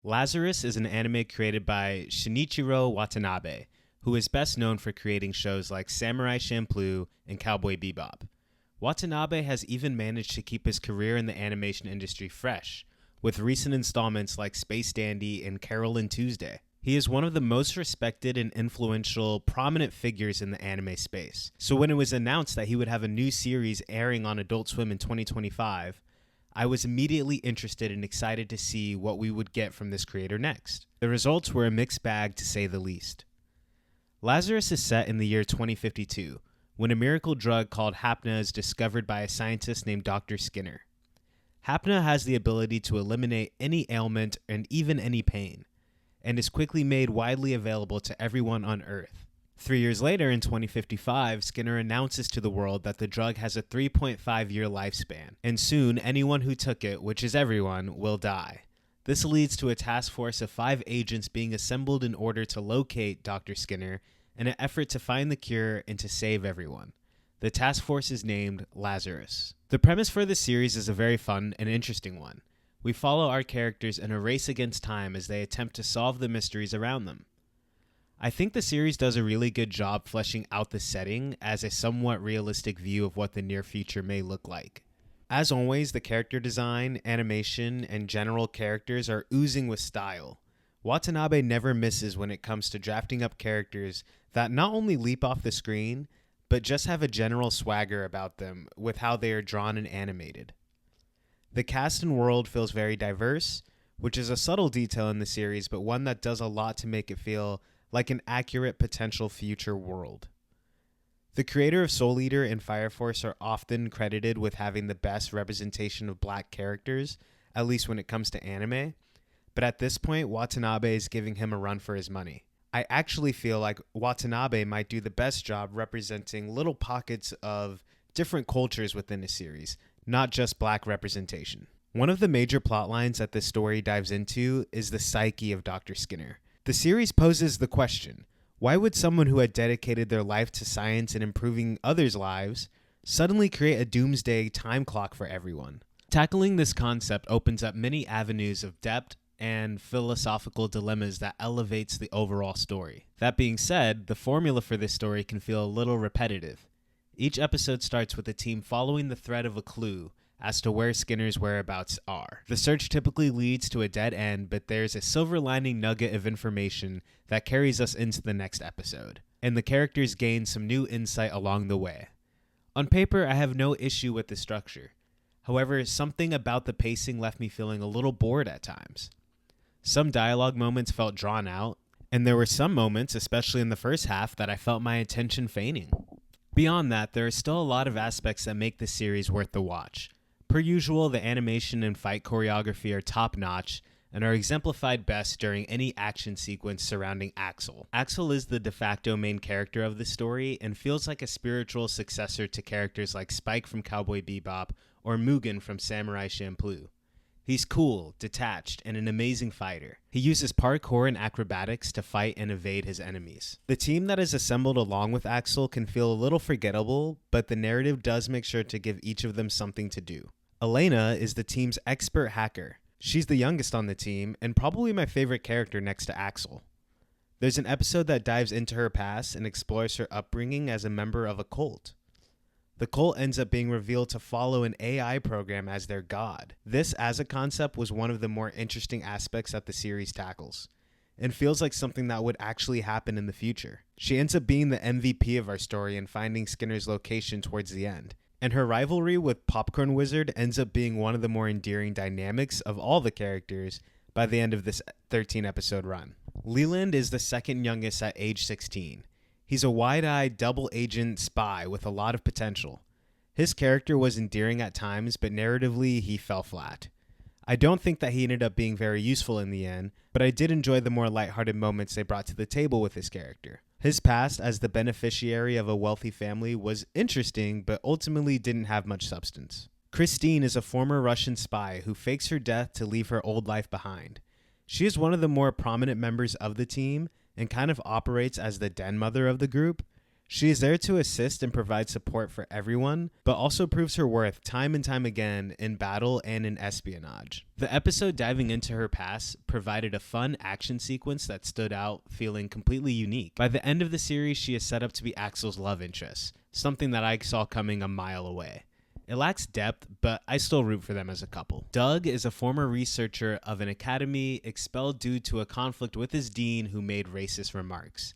Lazarus is an anime created by Shinichiro Watanabe, who is best known for creating shows like Samurai Champloo and Cowboy Bebop. Watanabe has even managed to keep his career in the animation industry fresh, with recent installments like Space Dandy and Carol and Tuesday. He is one of the most respected and influential, prominent figures in the anime space. So when it was announced that he would have a new series airing on Adult Swim in 2025, I was immediately interested and excited to see what we would get from this creator next. The results were a mixed bag, to say the least. Lazarus is set in the year 2052, when a miracle drug called Hapna is discovered by a scientist named Dr. Skinner. Hapna has the ability to eliminate any ailment and even any pain, and is quickly made widely available to everyone on Earth. 3 years later, in 2055, Skinner announces to the world that the drug has a 3.5-year lifespan, and soon anyone who took it, which is everyone, will die. This leads to a task force of 5 agents being assembled in order to locate Dr. Skinner in an effort to find the cure and to save everyone. The task force is named Lazarus. The premise for this series is a very fun and interesting one. We follow our characters in a race against time as they attempt to solve the mysteries around them. I think the series does a really good job fleshing out the setting as a somewhat realistic view of what the near future may look like. As always, the character design, animation, and general characters are oozing with style. Watanabe never misses when it comes to drafting up characters that not only leap off the screen, but just have a general swagger about them with how they are drawn and animated. The cast and world feels very diverse, which is a subtle detail in the series, but one that does a lot to make it feel like an accurate potential future world. The creator of Soul Eater and Fire Force are often credited with having the best representation of black characters, at least when it comes to anime, but at this point, Watanabe is giving him a run for his money. I actually feel like Watanabe might do the best job representing little pockets of different cultures within a series, not just black representation. One of the major plot lines that this story dives into is the psyche of Dr. Skinner. The series poses the question, why would someone who had dedicated their life to science and improving others' lives suddenly create a doomsday time clock for everyone? Tackling this concept opens up many avenues of depth and philosophical dilemmas that elevates the overall story. That being said, the formula for this story can feel a little repetitive. Each episode starts with the team following the thread of a clue as to where Skinner's whereabouts are. The search typically leads to a dead end, but there's a silver lining nugget of information that carries us into the next episode, and the characters gain some new insight along the way. On paper, I have no issue with the structure. However, something about the pacing left me feeling a little bored at times. Some dialogue moments felt drawn out, and there were some moments, especially in the first half, that I felt my attention feigning. Beyond that, there are still a lot of aspects that make this series worth the watch. Per usual, the animation and fight choreography are top-notch and are exemplified best during any action sequence surrounding Axel. Axel is the de facto main character of the story and feels like a spiritual successor to characters like Spike from Cowboy Bebop or Mugen from Samurai Champloo. He's cool, detached, and an amazing fighter. He uses parkour and acrobatics to fight and evade his enemies. The team that is assembled along with Axel can feel a little forgettable, but the narrative does make sure to give each of them something to do. Elena is the team's expert hacker. She's the youngest on the team, and probably my favorite character next to Axel. There's an episode that dives into her past and explores her upbringing as a member of a cult. The cult ends up being revealed to follow an AI program as their god. This as a concept was one of the more interesting aspects that the series tackles, and feels like something that would actually happen in the future. She ends up being the MVP of our story and finding Skinner's location towards the end. And her rivalry with Popcorn Wizard ends up being one of the more endearing dynamics of all the characters by the end of this 13-episode run. Leland is the second youngest at age 16. He's a wide-eyed double-agent spy with a lot of potential. His character was endearing at times, but narratively he fell flat. I don't think that he ended up being very useful in the end, but I did enjoy the more lighthearted moments they brought to the table with his character. His past as the beneficiary of a wealthy family was interesting, but ultimately didn't have much substance. Christine is a former Russian spy who fakes her death to leave her old life behind. She is one of the more prominent members of the team and kind of operates as the den mother of the group. She is there to assist and provide support for everyone, but also proves her worth time and time again in battle and in espionage. The episode diving into her past provided a fun action sequence that stood out, feeling completely unique. By the end of the series, she is set up to be Axel's love interest, something that I saw coming a mile away. It lacks depth, but I still root for them as a couple. Doug is a former researcher of an academy expelled due to a conflict with his dean who made racist remarks.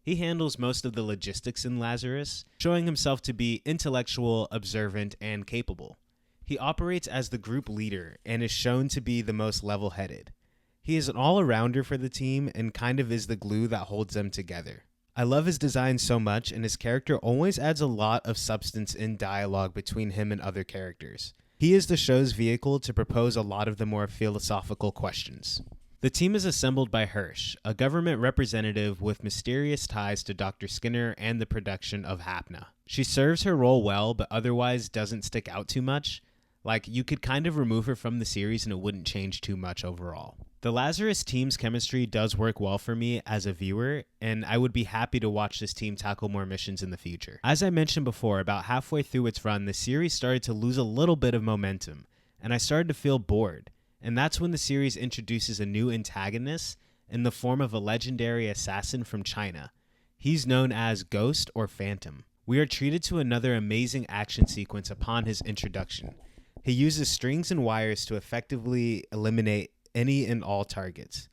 He handles most of the logistics in Lazarus, showing himself to be intellectual, observant, and capable. He operates as the group leader and is shown to be the most level-headed. He is an all-arounder for the team and kind of is the glue that holds them together. I love his design so much, and his character always adds a lot of substance in dialogue between him and other characters. He is the show's vehicle to propose a lot of the more philosophical questions. The team is assembled by Hirsch, a government representative with mysterious ties to Dr. Skinner and the production of Hapna. She serves her role well, but otherwise doesn't stick out too much. Like, you could kind of remove her from the series and it wouldn't change too much overall. The Lazarus team's chemistry does work well for me as a viewer, and I would be happy to watch this team tackle more missions in the future. As I mentioned before, about halfway through its run, the series started to lose a little bit of momentum, and I started to feel bored. And that's when the series introduces a new antagonist in the form of a legendary assassin from China. He's known as Ghost or Phantom. We are treated to another amazing action sequence upon his introduction. He uses strings and wires to effectively eliminate any and all targets.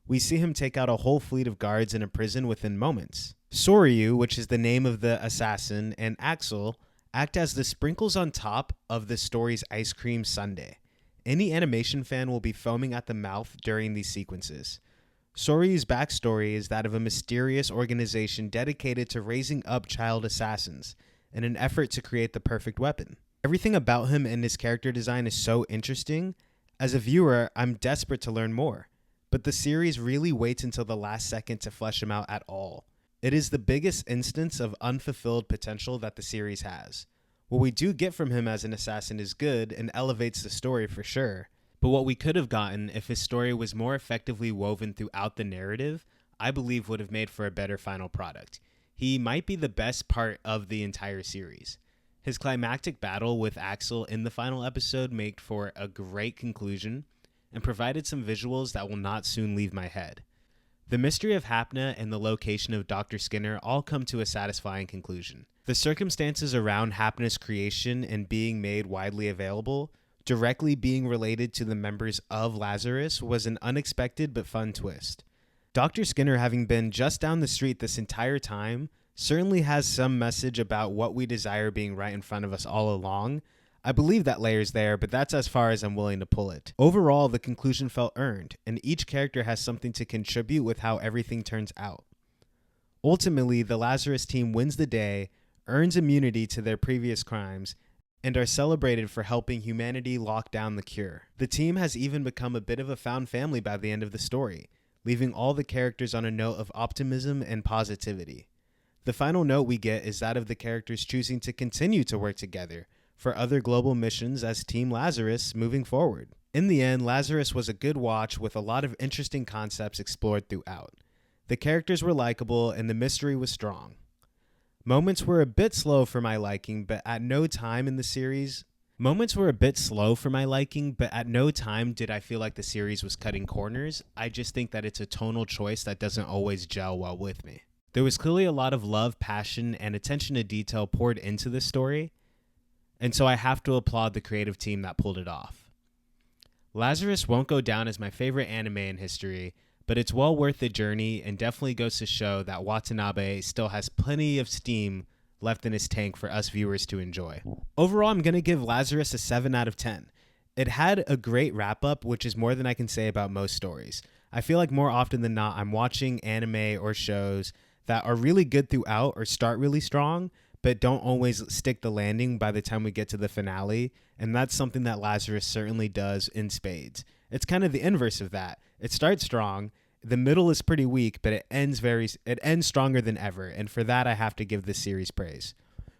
We see him take out a whole fleet of guards in a prison within moments. Soryu, which is the name of the assassin, and Axel act as the sprinkles on top of the story's ice cream sundae. Any animation fan will be foaming at the mouth during these sequences. Soryu's backstory is that of a mysterious organization dedicated to raising up child assassins in an effort to create the perfect weapon. Everything about him and his character design is so interesting. As a viewer, I'm desperate to learn more, but the series really waits until the last second to flesh him out at all. It is the biggest instance of unfulfilled potential that the series has. What we do get from him as an assassin is good and elevates the story for sure, but what we could have gotten if his story was more effectively woven throughout the narrative, I believe would have made for a better final product. He might be the best part of the entire series. His climactic battle with Axel in the final episode made for a great conclusion and provided some visuals that will not soon leave my head. The mystery of Hapna and the location of Dr. Skinner all come to a satisfying conclusion. The circumstances around Hapna's creation and being made widely available, directly being related to the members of Lazarus, was an unexpected but fun twist. Dr. Skinner, having been just down the street this entire time, certainly has some message about what we desire being right in front of us all along. I believe that layer's there, but that's as far as I'm willing to pull it. Overall, the conclusion felt earned, and each character has something to contribute with how everything turns out. Ultimately, the Lazarus team wins the day, earns immunity to their previous crimes, and are celebrated for helping humanity lock down the cure. The team has even become a bit of a found family by the end of the story, leaving all the characters on a note of optimism and positivity. The final note we get is that of the characters choosing to continue to work together for other global missions as Team Lazarus moving forward. In the end, Lazarus was a good watch with a lot of interesting concepts explored throughout. The characters were likable and the mystery was strong. Moments were a bit slow for my liking, but at no time did I feel like the series was cutting corners. I just think that it's a tonal choice that doesn't always gel well with me. There was clearly a lot of love, passion, and attention to detail poured into this story, and so I have to applaud the creative team that pulled it off. Lazarus won't go down as my favorite anime in history, but it's well worth the journey and definitely goes to show that Watanabe still has plenty of steam left in his tank for us viewers to enjoy. Overall, I'm going to give Lazarus a 7 out of 10. It had a great wrap-up, which is more than I can say about most stories. I feel like more often than not, I'm watching anime or shows that are really good throughout or start really strong, but don't always stick the landing by the time we get to the finale, and that's something that Lazarus certainly does in spades. It's kind of the inverse of that. It starts strong, the middle is pretty weak, but it ends stronger than ever, and for that I have to give this series praise.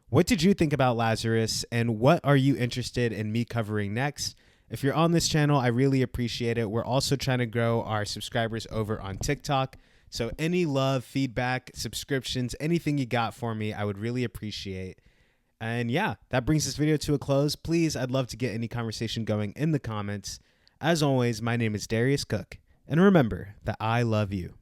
What did you think about Lazarus, and what are you interested in me covering next? If you're on this channel, I really appreciate it. We're also trying to grow our subscribers over on TikTok, So any love, feedback, subscriptions, anything you got for me, I would really appreciate. And yeah, that brings this video to a close. Please, I'd love to get any conversation going in the comments. As always, my name is Darius Cook. And remember that I love you.